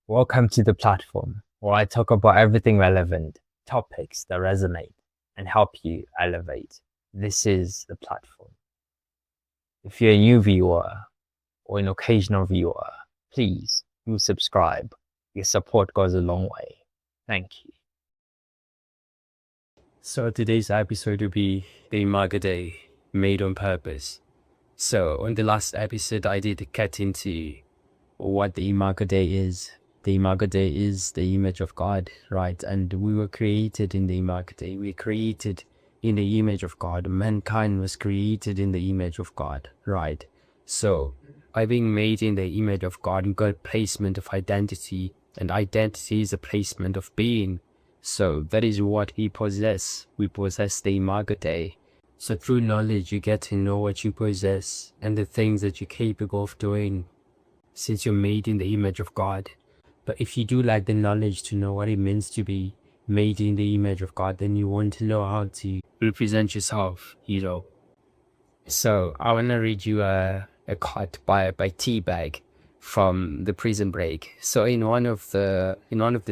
Welcome to the platform where I talk about everything relevant, topics that resonate, and help you elevate. This is the platform. If you're a new viewer or an occasional viewer, please do subscribe. Your support goes a long way. Thank you. So today's episode will be the Imago Dei, made on purpose. So on the last episode, I did get into what the Imago Dei is. The Imago Dei is the image of God, right? And we were created in the Imago Dei. We created in the image of God. Mankind was created in the image of God, right? So by being made in the image of God, we got placement of identity, and identity is a placement of being. So that is what we possess. We possess the Imago Dei. So through knowledge, you get to know what you possess and the things that you're capable of doing, since you're made in the image of God. But if you do lack the knowledge to know what it means to be made in the image of God, then you won't know how to represent yourself, So I want to read you a quote by T-Bag from the Prison Break. So in one of the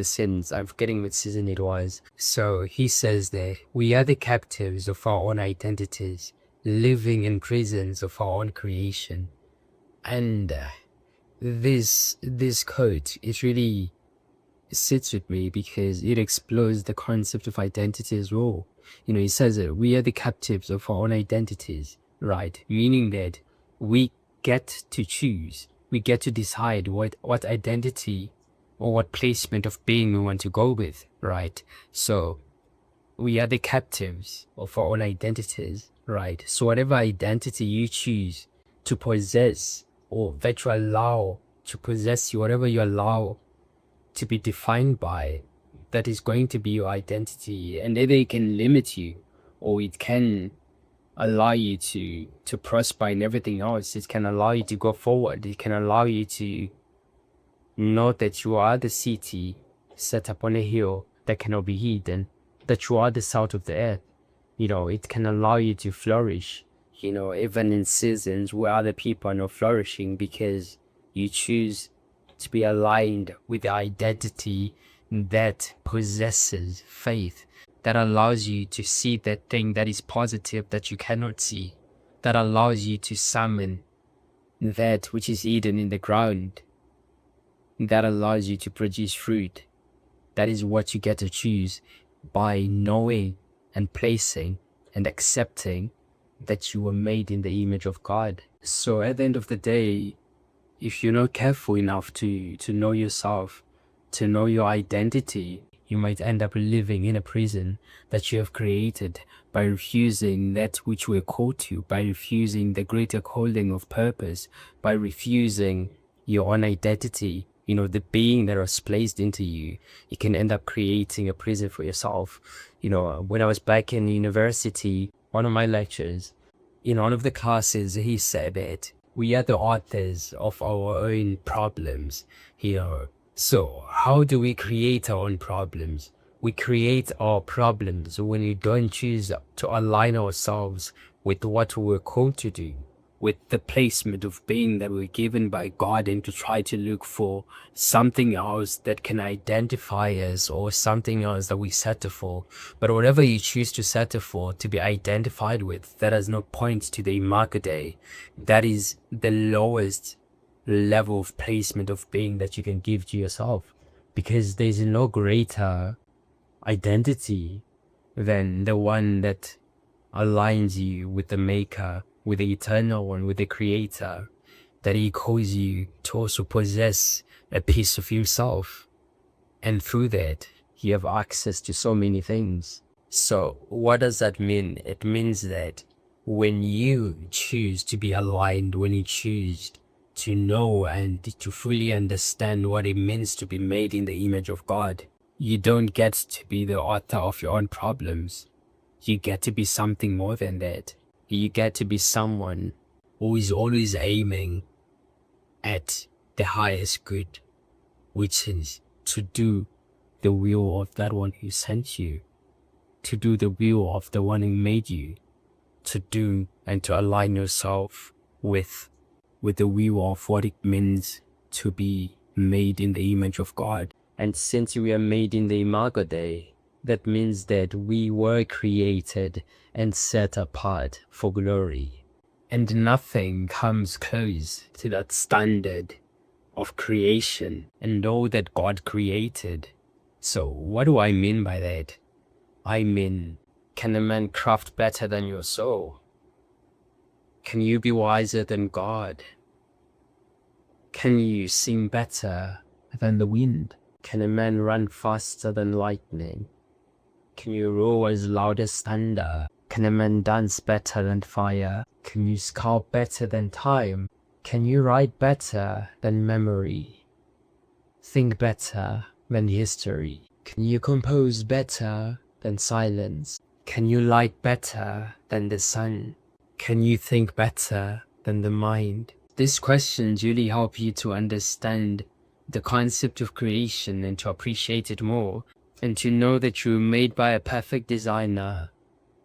scenes, I'm forgetting which season it was. So he says there, we are the captives of our own identities, living in prisons of our own creation. And this quote, it really sits with me because it explores the concept of identity as well. He says that we are the captives of our own identities, right? Meaning that we get to choose, we get to decide what identity or what placement of being we want to go with, right? So we are the captives of our own identities, right? So whatever identity you choose to possess, or that you allow to possess you, whatever you allow to be defined by, that is going to be your identity. And either it can limit you, or it can allow you to prosper in everything else. It can allow you to go forward. It can allow you to know that you are the city set upon a hill that cannot be hidden, that you are the salt of the earth. It can allow you to flourish, even in seasons where other people are not flourishing, because you choose to be aligned with the identity that possesses faith, that allows you to see that thing that is positive that you cannot see, that allows you to summon that which is hidden in the ground, that allows you to produce fruit. That is what you get to choose by knowing and placing and accepting that you were made in the image of God. So at the end of the day, if you're not careful enough to know yourself, to know your identity, you might end up living in a prison that you have created by refusing that which we're called to, by refusing the greater calling of purpose, by refusing your own identity, the being that was placed into you. You can end up creating a prison for yourself. When I was back in university, one of my lectures, in one of the classes, he said that we are the authors of our own problems. So how do we create our own problems? We create our problems when we don't choose to align ourselves with what we're called to do, with the placement of being that we're given by God, and to try to look for something else that can identify us, or something else that we settle for. But whatever you choose to settle for, to be identified with, that has no point to the Imago Dei. That is the lowest level of placement of being that you can give to yourself, because there's no greater identity than the one that aligns you with the Maker, with the Eternal One, with the Creator, that He calls you to also possess a piece of Himself. And through that, you have access to so many things. So what does that mean? It means that when you choose to be aligned, when you choose to know and to fully understand what it means to be made in the image of God, you don't get to be the author of your own problems. You get to be something more than that. You get to be someone who is always aiming at the highest good, which is to do the will of that one who sent you, to do the will of the one who made you, to do and to align yourself with the will of what it means to be made in the image of God. And since we are made in the Imago Dei, that means that we were created and set apart for glory. And nothing comes close to that standard of creation and all that God created. So what do I mean by that? I mean, can a man craft better than your soul? Can you be wiser than God? Can you sing better than the wind? Can a man run faster than lightning? Can you roar as loud as thunder? Can a man dance better than fire? Can you sculpt better than time? Can you write better than memory? Think better than history? Can you compose better than silence? Can you light better than the sun? Can you think better than the mind? These questions really help you to understand the concept of creation and to appreciate it more, and to know that you were made by a perfect designer.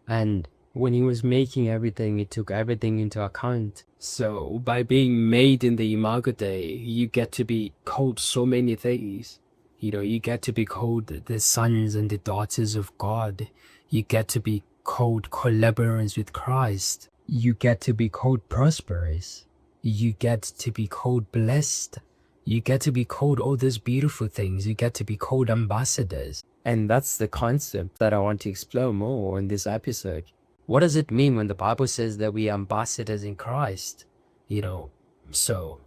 And when he was making everything, he took everything into account. So by being made in the Imago Dei, you get to be called so many things. You get to be called the sons and the daughters of God. You get to be called collaborators with Christ. You get to be called prosperous. You get to be called blessed. You get to be called all those beautiful things. You get to be called ambassadors. And that's the concept that I want to explore more in this episode. What does it mean when the Bible says that we are ambassadors in Christ? So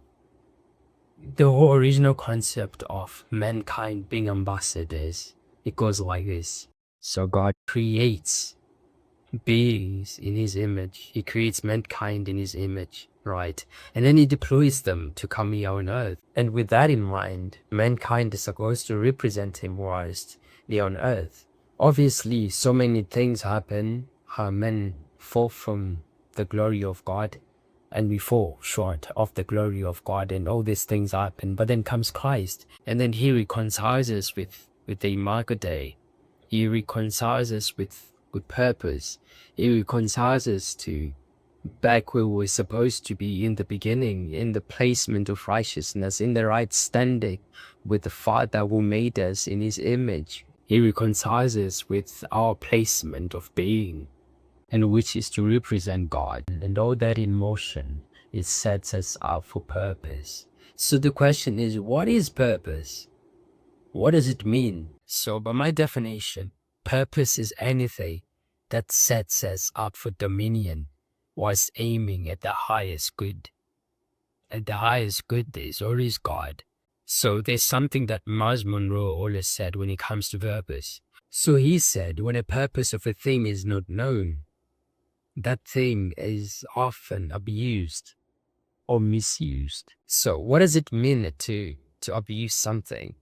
the whole original concept of mankind being ambassadors, it goes like this. So God creates beings in his image. He creates mankind in his image, right? And then he deploys them to come here on earth. And with that in mind, mankind is supposed to represent him whilst they're on earth. Obviously, so many things happen. Men fall from the glory of God, and we fall short of the glory of God, and all these things happen. But then comes Christ, and then he reconciles us with the Imago Dei. He reconciles us with purpose. He reconciles us to back where we're supposed to be in the beginning, in the placement of righteousness, in the right standing with the Father who made us in his image. He reconciles us with our placement of being, and which is to represent God. And all that in motion, it sets us up for purpose. So the question is, what is purpose? What does it mean? So by my definition, purpose is anything that sets us up for dominion whilst aiming at the highest good. And the highest good is always God. So there's something that Miles Monroe always said when it comes to purpose. So he said, when a purpose of a thing is not known, that thing is often abused or misused. So what does it mean to abuse something?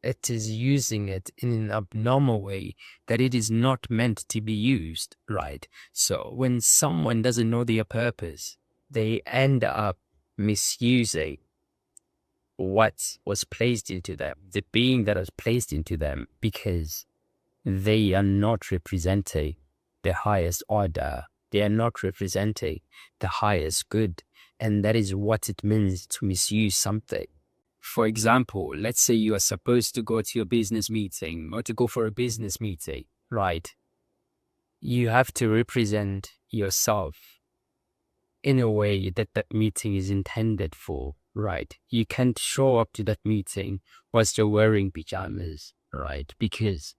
It is using it in an abnormal way that it is not meant to be used, right? So when someone doesn't know their purpose, they end up misusing what was placed into them, the being that was placed into them, because they are not representing the highest order. They are not representing the highest good. And that is what it means to misuse something. For example, let's say you are supposed to go to your business meeting or to go for a business meeting, right? You have to represent yourself in a way that that meeting is intended for, right? You can't show up to that meeting whilst you're wearing pajamas, right? Because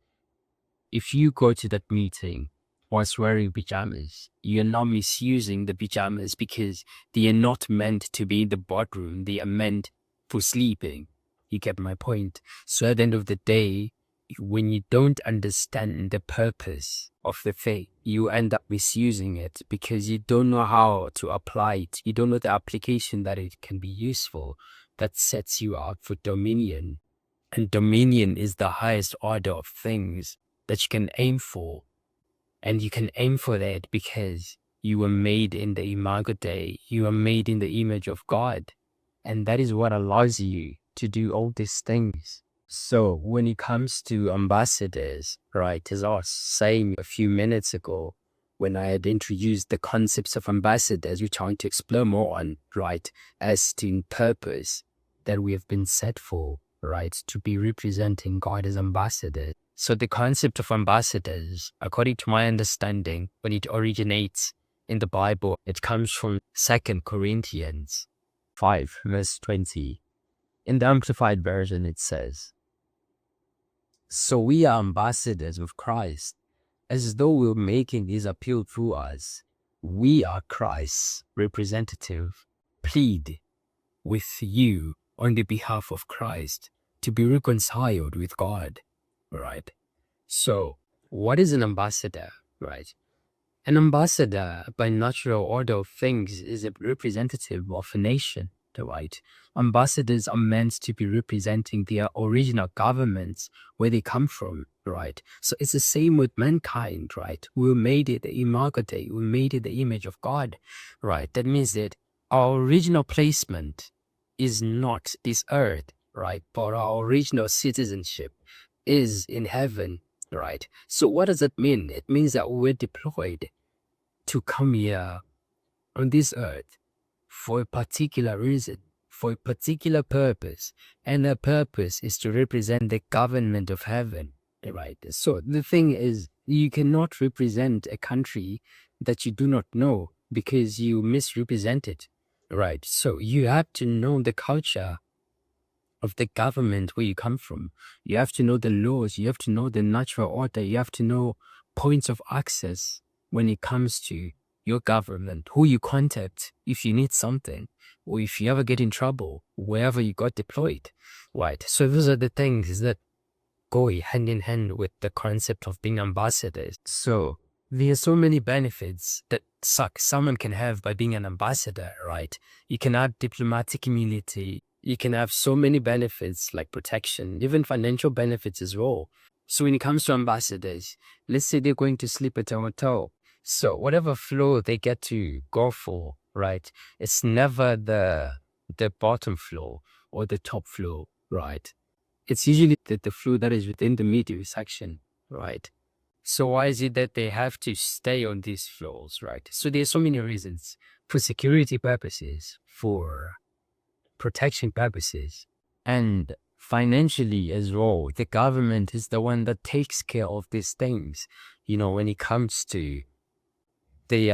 if you go to that meeting whilst wearing pajamas, you're not misusing the pajamas because they are not meant to be in the boardroom. They are meant for sleeping. You get my point? So at the end of the day, when you don't understand the purpose of the thing, you end up misusing it because you don't know how to apply it. You don't know the application that it can be useful. That sets you up for dominion. And dominion is the highest order of things that you can aim for. And you can aim for that because you were made in the Imago Dei. You are made in the image of God. And that is what allows you to do all these things. So when it comes to ambassadors, right, as I was saying a few minutes ago, when I had introduced the concepts of ambassadors, which I want to explore more on, right, as to purpose, that we have been set for, right? To be representing God as ambassadors. So the concept of ambassadors, according to my understanding, when it originates in the Bible, it comes from 2 Corinthians 5, verse 20. In the Amplified Version, it says, "So we are ambassadors of Christ, as though we were making his appeal through us. We are Christ's representative. Plead with you on the behalf of Christ to be reconciled with God." Right? So, what is an ambassador? Right? An ambassador, by natural order of things, is a representative of a nation, right? Ambassadors are meant to be representing their original governments, where they come from, right? So it's the same with mankind, right? We made it the Imago Dei, we made it the image of God, right? That means that our original placement is not this earth, right? But our original citizenship is in heaven, right? So what does that mean? It means that we're deployed to come here on this earth for a particular reason, for a particular purpose, and the purpose is to represent the government of heaven, right? So the thing is, you cannot represent a country that you do not know because you misrepresent it, right? So you have to know the culture of the government where you come from. You have to know the laws, you have to know the natural order, you have to know points of access when it comes to your government, who you contact if you need something, or if you ever get in trouble, wherever you got deployed, right? So those are the things that go hand in hand with the concept of being ambassadors. So there are so many benefits that someone can have by being an ambassador, right? You can have diplomatic immunity. You can have so many benefits like protection, even financial benefits as well. So when it comes to ambassadors, let's say they're going to sleep at a hotel. So whatever floor they get to go for, right? It's never the bottom floor or the top floor, right? It's usually the floor that is within the middle section, right? So why is it that they have to stay on these floors, right? So there's so many reasons: for security purposes, for protection purposes, and financially as well. The government is the one that takes care of these things, when it comes to they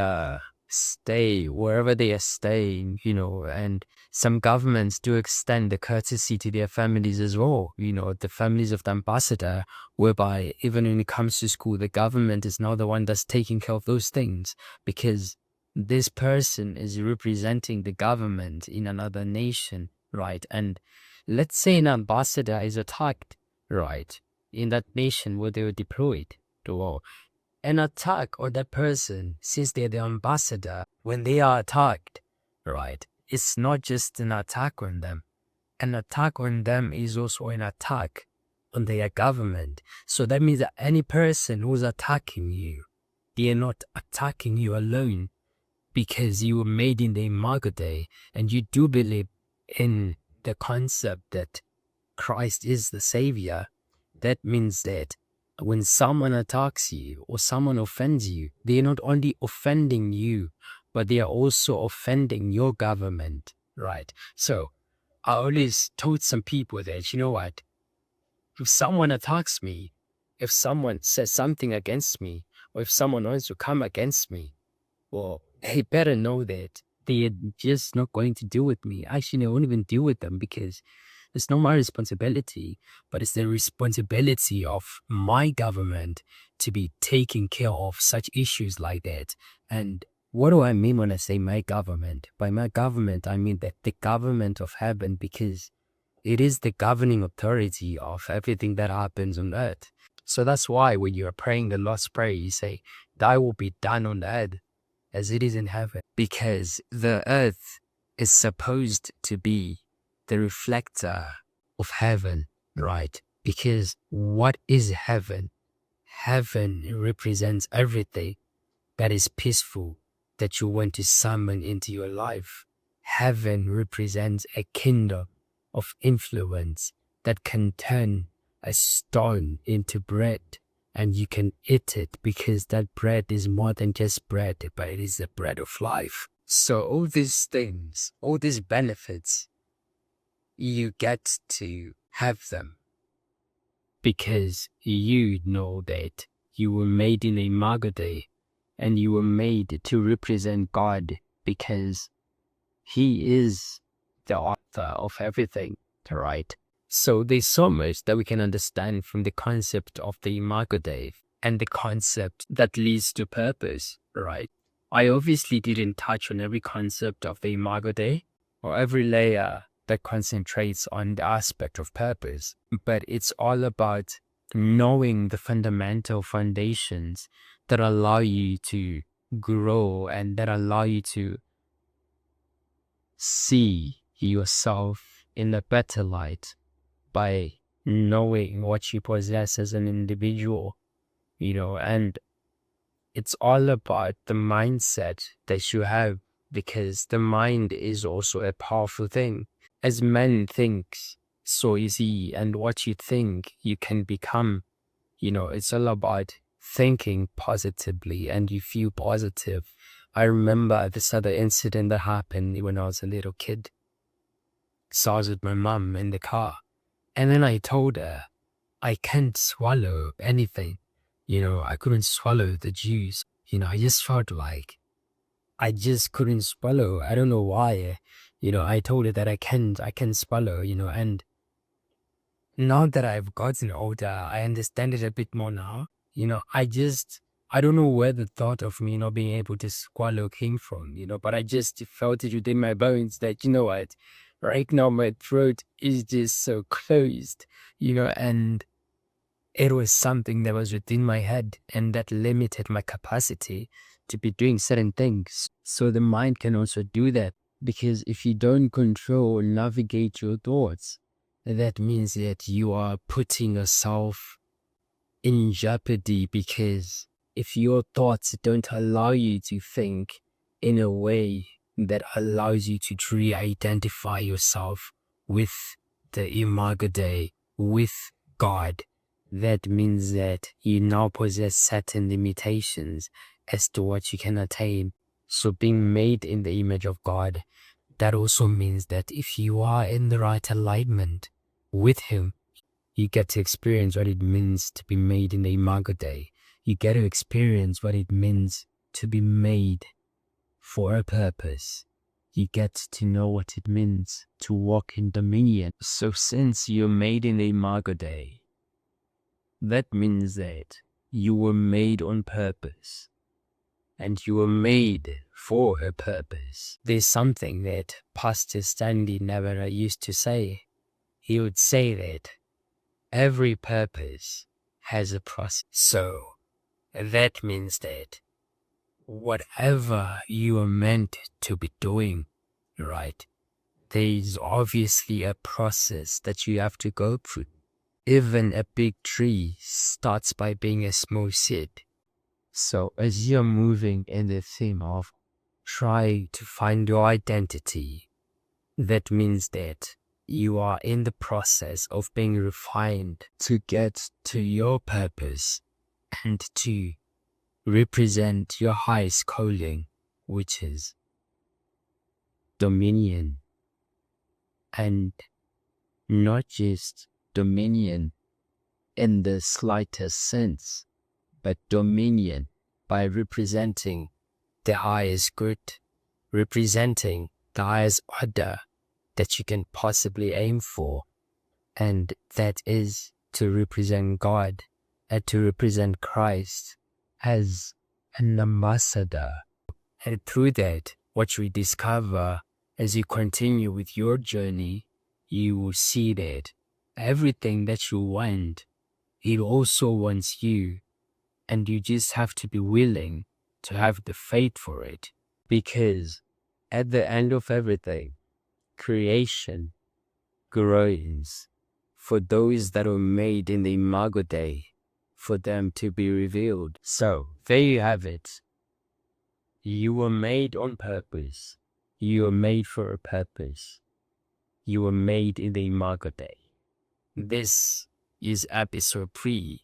stay wherever they are staying, and some governments do extend the courtesy to their families as well, the families of the ambassador, whereby even when it comes to school, the government is now the one that's taking care of those things, because this person is representing the government in another nation, right? And let's say an ambassador is attacked, right, in that nation where they were deployed to war. An attack on that person, since they're the ambassador, when they are attacked, right, it's not just an attack on them. An attack on them is also an attack on their government. So that means that any person who's attacking you, they are not attacking you alone because you were made in the Imago Dei and you do believe in the concept that Christ is the Savior. That means that when someone attacks you or someone offends you, they are not only offending you, but they are also offending your government, right? So I always told some people that, you know what, if someone attacks me, if someone says something against me, or if someone wants to come against me, well, they better know that they're just not going to deal with me. Actually, I won't even deal with them because it's not my responsibility, but it's the responsibility of my government to be taking care of such issues like that. And what do I mean when I say my government? By my government, I mean that the government of heaven, because it is the governing authority of everything that happens on earth. So that's why when you're praying the Lord's Prayer, you say, "Thy will be done on earth as it is in heaven," because the earth is supposed to be the reflector of heaven, right? Because what is heaven? Heaven represents everything that is peaceful, that you want to summon into your life. Heaven represents a kingdom of influence that can turn a stone into bread, and you can eat it because that bread is more than just bread, but it is the bread of life. So all these things, all these benefits you get to have them because you know that you were made in Imago Dei and you were made to represent God because He is the author of everything, right? So there's so much that we can understand from the concept of the Imago Dei and the concept that leads to purpose, right? I obviously didn't touch on every concept of the Imago Dei or every layer that concentrates on the aspect of purpose, but it's all about knowing the fundamental foundations that allow you to grow and that allow you to see yourself in a better light by knowing what you possess as an individual, and it's all about the mindset that you have, because the mind is also a powerful thing. As man thinks, so is he, and what you think you can become. It's all about thinking positively and you feel positive. I remember this other incident that happened when I was a little kid. So I was with my mum in the car, and then I told her I can't swallow anything. I couldn't swallow the juice. I just felt like I just couldn't swallow. I don't know why. I told her that I can't swallow, and now that I've gotten older, I understand it a bit more now. I don't know where the thought of me not being able to swallow came from, but I just felt it within my bones that, what, right now my throat is just so closed, and it was something that was within my head and that limited my capacity to be doing certain things. So the mind can also do that, because if you don't control or navigate your thoughts, that means that you are putting yourself in jeopardy, because if your thoughts don't allow you to think in a way that allows you to truly identify yourself with the Imago Dei, with God, that means that you now possess certain limitations as to what you can attain. So being made in the image of God, that also means that if you are in the right alignment with Him, you get to experience what it means to be made in the Imago Dei. You get to experience what it means to be made for a purpose. You get to know what it means to walk in dominion. So since you're made in the Imago Dei, that means that you were made on purpose. And you were made for a purpose. There's something that Pastor Stanley never used to say. He would say that every purpose has a process. So that means that whatever you are meant to be doing, right, there's obviously a process that you have to go through. Even a big tree starts by being a small seed. So as you're moving in the theme of try to find your identity, that means that you are in the process of being refined to get to your purpose and to represent your highest calling, which is dominion. And not just dominion in the slightest sense, but dominion by representing the highest good, representing the highest order that you can possibly aim for, and that is to represent God and to represent Christ as an ambassador. And through that, what we discover as you continue with your journey, you will see that everything that you want, it also wants you. And you just have to be willing to have the faith for it. Because at the end of everything, creation groans for those that are made in the Imago Dei, for them to be revealed. So, there you have it. You were made on purpose. You were made for a purpose. You were made in the Imago Dei. This is episode 3.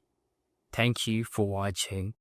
Thank you for watching.